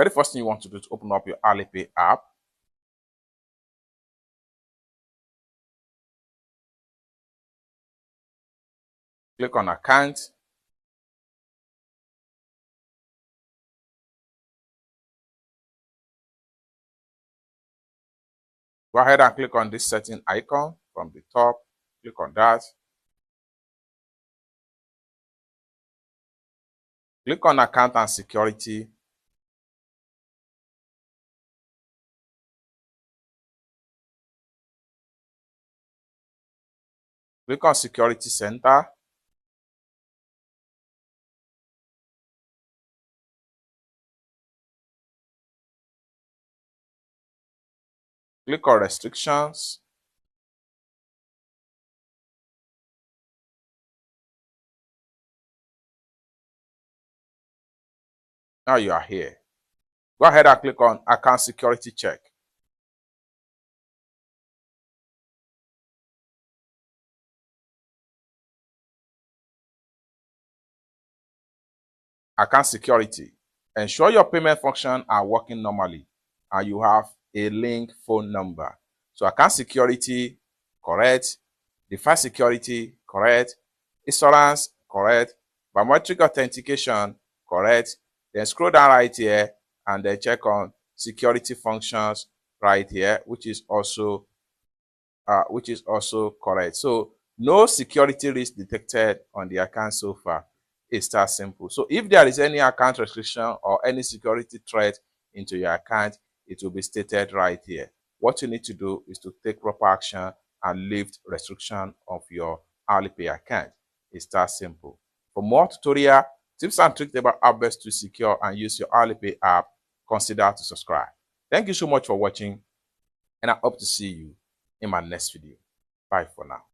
Very first thing you want to do is open up your Alipay app. Click on account. Go ahead and click on this setting icon from the top. Click on that. Click on account and security. Click on security center. Click on restrictions. Now you are here. Go ahead and click on account security check. Account security. Ensure your payment functions are working normally and you have a linked phone number. So account security, correct. Device security, correct. Insurance, correct. Biometric authentication, correct. Then scroll down right here and then check on security functions right here, which is also correct. So no security risk detected on the account so far. It's that simple. So if there is any account restriction or any security threat into your account, it will be stated right here. What you need to do is to take proper action and lift restriction of your Alipay account. It's that simple. For more tutorial, tips and tricks about how best to secure and use your Alipay app, consider to subscribe. Thank you so much for watching, and I hope to see you in my next video. Bye for now.